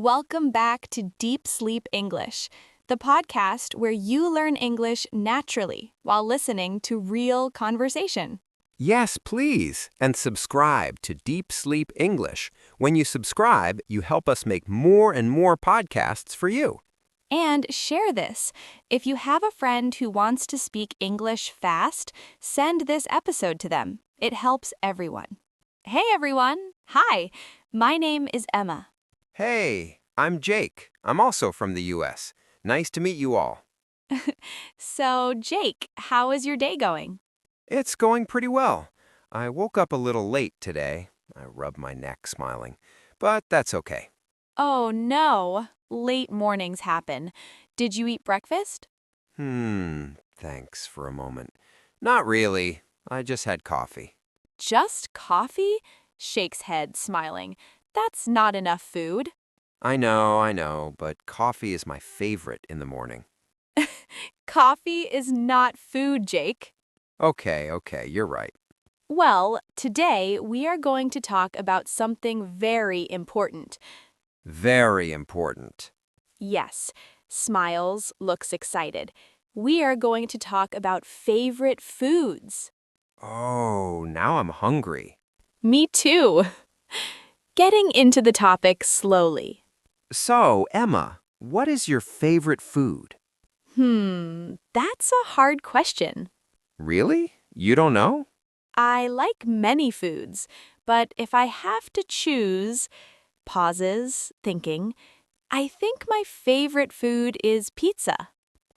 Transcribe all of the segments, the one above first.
Welcome back to Deep Sleep English, the podcast where you learn English naturally while listening to real conversation. Yes, please, and subscribe to Deep Sleep English. When you subscribe, you help us make more and more podcasts for you. And share this. If you have a friend who wants to speak English fast, send this episode to them. It helps everyone. Hey everyone! Hi, my name is Emma. Hey, I'm Jake. I'm also from the U.S. Nice to meet you all. So, Jake, how is your day going? It's going pretty well. I woke up a little late today. I rubbed my neck smiling, but that's okay. Oh no, late mornings happen. Did you eat breakfast? Thanks for a moment. Not really. I just had coffee. Just coffee? Shakes head, smiling. That's not enough food. I know, but coffee is my favorite in the morning. Coffee is not food, Jake. Okay, you're right. Well, today we are going to talk about something very important. Very important. Yes, smiles, looks excited. We are going to talk about favorite foods. Oh, now I'm hungry. Me too. Getting into the topic slowly. So, Emma, what is your favorite food? That's a hard question. Really? You don't know? I like many foods, but if I have to choose, pauses, thinking, I think my favorite food is pizza.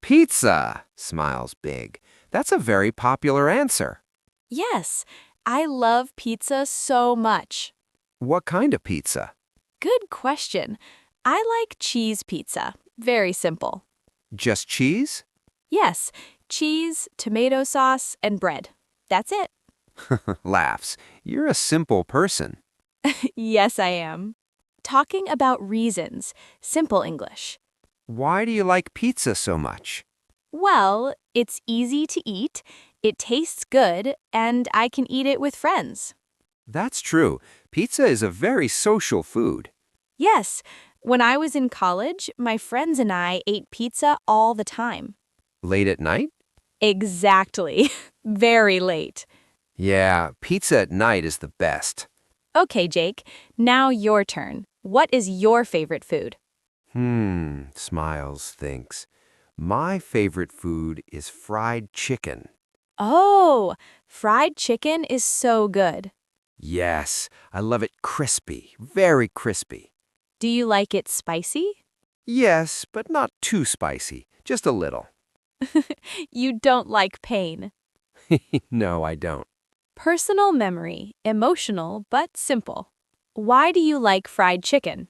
Pizza, smiles Big. That's a very popular answer. Yes, I love pizza so much. What kind of pizza? Good question. I like cheese pizza. Very simple. Just cheese? Yes, cheese, tomato sauce, and bread. That's it. Laughs. You're a simple person. Yes, I am. Talking about reasons. Simple English. Why do you like pizza so much? Well, it's easy to eat, it tastes good, and I can eat it with friends. That's true. Pizza is a very social food. Yes, when I was in college, my friends and I ate pizza all the time. Late at night? Exactly. Very late. Yeah, pizza at night is the best. Okay, Jake, now your turn. What is your favorite food? Smiles, thinks. My favorite food is fried chicken. Oh, fried chicken is so good. Yes, I love it crispy, very crispy. Do you like it spicy? Yes, but not too spicy, just a little. You don't like pain. No, I don't. Personal memory, emotional but simple. Why do you like fried chicken?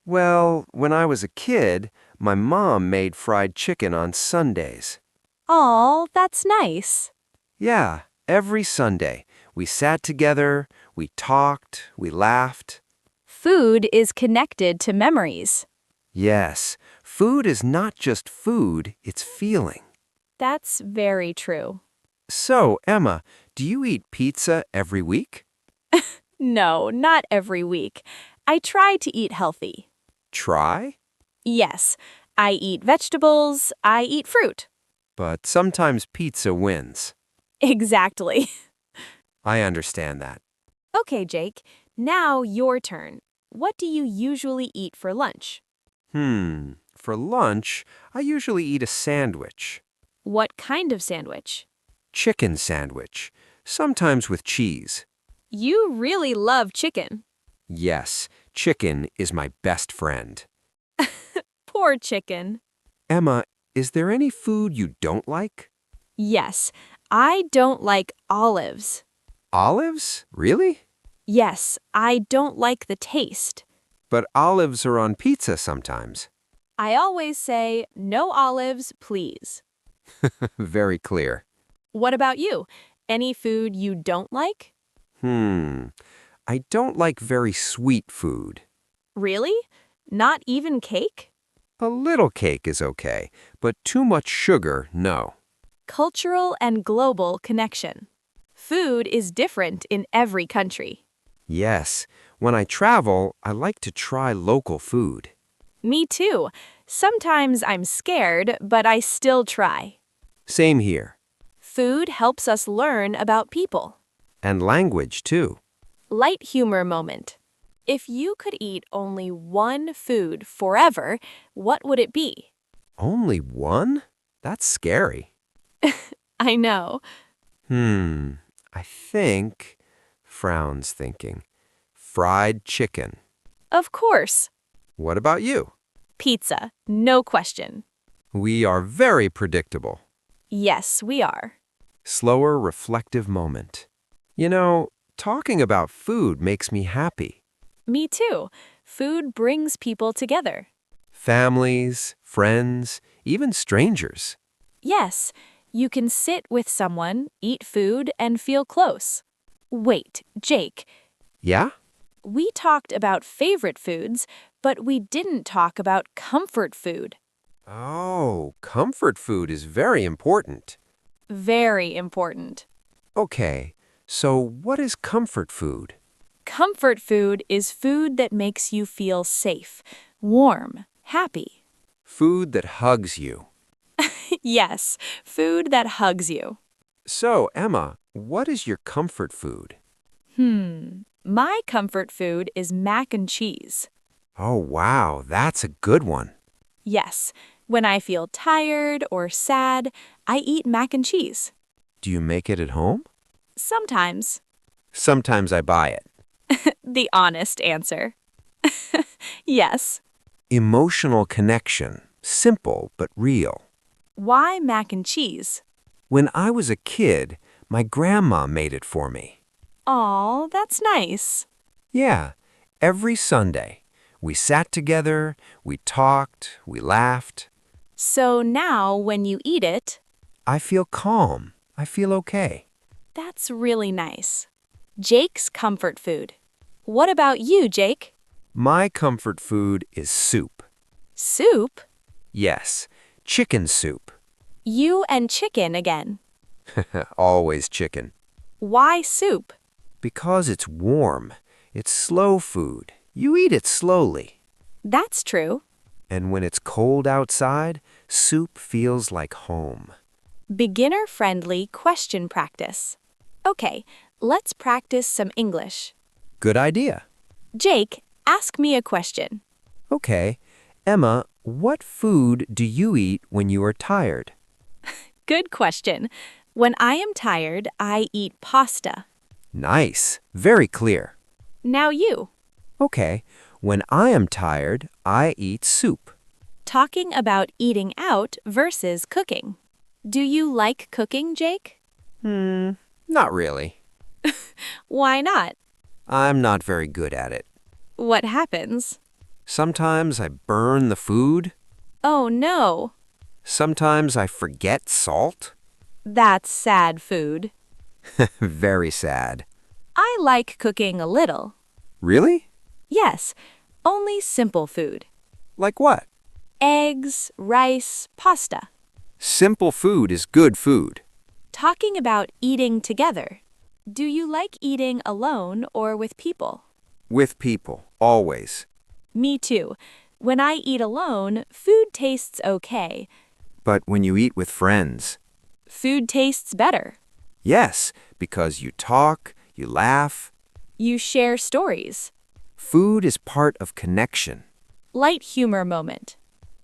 Well, when I was a kid, my mom made fried chicken on Sundays. Aw, that's nice. Yeah, every Sunday. We sat together, we talked, we laughed. Food is connected to memories. Yes, food is not just food, it's feeling. That's very true. So, Emma, do you eat pizza every week? No, not every week. I try to eat healthy. Try? Yes, I eat vegetables, I eat fruit. But sometimes pizza wins. Exactly. I understand that. Okay, Jake, now your turn. What do you usually eat for lunch? For lunch, I usually eat a sandwich. What kind of sandwich? Chicken sandwich, sometimes with cheese. You really love chicken. Yes, chicken is my best friend. Poor chicken. Emma, is there any food you don't like? Yes, I don't like olives. Olives? Really? Yes, I don't like the taste. But olives are on pizza sometimes. I always say, no olives, please. Very clear. What about you? Any food you don't like? I don't like very sweet food. Really? Not even cake? A little cake is okay, but too much sugar, no. Cultural and global connection. Food is different in every country. Yes, when I travel, I like to try local food. Me too. Sometimes I'm scared, but I still try. Same here. Food helps us learn about people. And language, too. Light humor moment. If you could eat only one food forever, what would it be? Only one? That's scary. I know. I think, frowns thinking, fried chicken. Of course. What about you? Pizza, no question. We are very predictable. Yes, we are. Slower, reflective moment. You know, talking about food makes me happy. Me too. Food brings people together. Families, friends, even strangers. Yes, you can sit with someone, eat food, and feel close. Wait, Jake, Yeah? we talked about favorite foods, but we didn't talk about comfort food. Oh, comfort food is very important. Very important. Okay, so what is comfort food? Comfort food is food that makes you feel safe, warm, happy. Food that hugs you. Yes, food that hugs you. So, Emma, what is your comfort food? My comfort food is mac and cheese. Oh, wow, that's a good one. Yes, when I feel tired or sad, I eat mac and cheese. Do you make it at home? Sometimes. Sometimes I buy it. The honest answer. Yes. Emotional connection. Simple but real. Why mac and cheese? When I was a kid, my grandma made it for me. Aw, that's nice. Yeah, every Sunday. We sat together, we talked, we laughed. So now when you eat it, I feel calm. I feel okay. that's really nice. Jake's comfort food. What about you, Jake? My comfort food is soup. Soup? Yes, chicken soup. You and chicken again. Always chicken. Why soup? Because it's warm. It's slow food. You eat it slowly. That's true. And when it's cold outside, soup feels like home. Beginner-friendly question practice. Okay, let's practice some English. Good idea. Jake, ask me a question. Okay. Emma, what food do you eat when you are tired? Good question. When I am tired, I eat pasta. Nice. Very clear. Now you. Okay. When I am tired, I eat soup. Talking about eating out versus cooking. Do you like cooking, Jake? Not really. Why not? I'm not very good at it. What happens? Sometimes I burn the food. Oh no, Sometimes I forget salt. that's sad food. Very sad. I like cooking a little. Really? Yes, only simple food. Like what? Eggs, rice, pasta. Simple food is good food. Talking about eating together. Do you like eating alone or with people? With people, always. Me too. When I eat alone, food tastes okay. But when you eat with friends, Food tastes better. yes, because you talk, you laugh. You share stories. Food is part of connection. Light humor moment.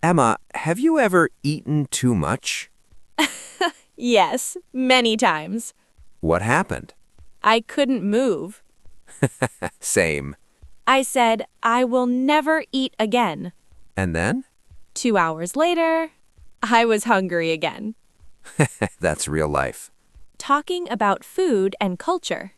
Emma, have you ever eaten too much? Yes, many times. What happened? I couldn't move. Same. I said, I will never eat again. And then? 2 hours later, I was hungry again. That's real life. Talking about food and culture.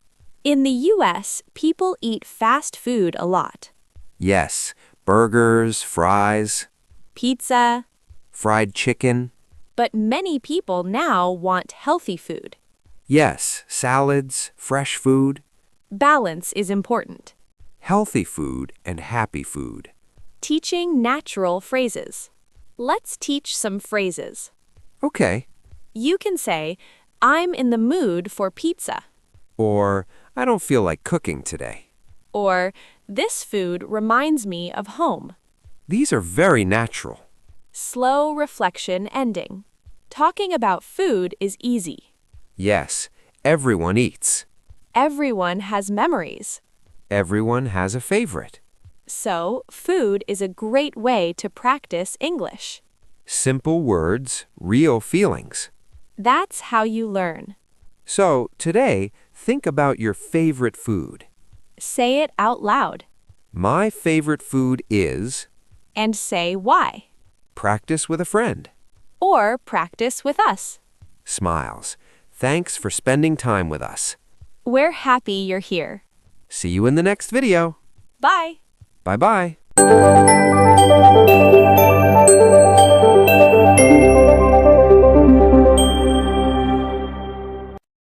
In the US, people eat fast food a lot. Yes, burgers, fries, Pizza. fried chicken. But many people now want healthy food. Yes, salads, fresh food, Balance is important. healthy food, and happy food. Teaching natural phrases. Let's teach some phrases. Okay. You can say, I'm in the mood for pizza. Or, I don't feel like cooking today. Or, this food reminds me of home. These are very natural. Slow reflection ending. Talking about food is easy. Yes, everyone eats. Everyone has memories. Everyone has a favorite. So, food is a great way to practice English. Simple words, real feelings. That's how you learn. So, today, think about your favorite food. Say it out loud. My favorite food is... And say why. Practice with a friend. Or practice with us. Smiles. Thanks for spending time with us. We're happy you're here. See you in the next video. Bye. Bye-bye.